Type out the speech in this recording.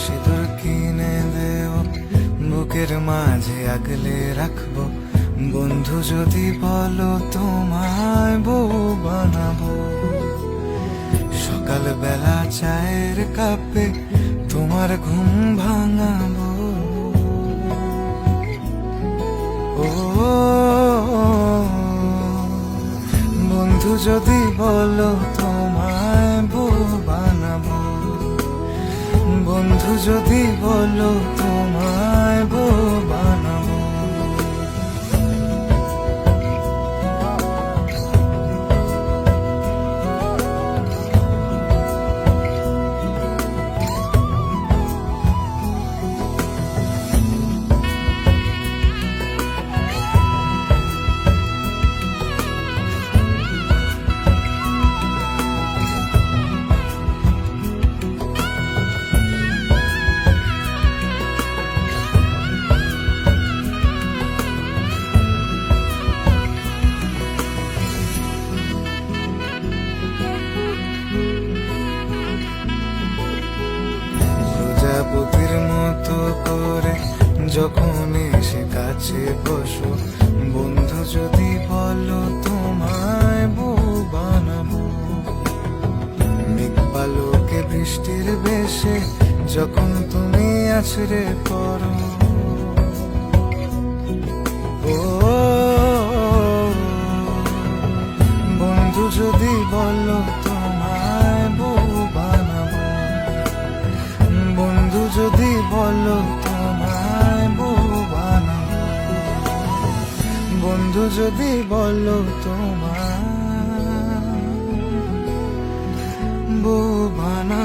সিঁদুর কিনে দেব, বুকের মাঝে আগলে রাখবো। বন্ধু যদি বলো তোমায় বউ বানাবো, সকালবেলা চায়ের কাপে তোমার ঘুম ভাঙাবো। ও বন্ধু যদি বলো তোমায় বউ বানাবো, বন্ধু যদি বলো তোমায় বউ বানাবো। প্রজাপতির মতো করে যখন এসে কাছে বসো, বন্ধু যদি বলো তোমায় বউ বানাবো। মেঘ পালকে বৃষ্টির বেশে যখন তুমি আছড়ে পড়ো, ও বন্ধু যদি বলো তোমায় বউ বানাবো, বন্ধু যদি বলো তোমায় বউ বানাবো, বন্ধু যদি বলো তোমায় বউ বানাবো।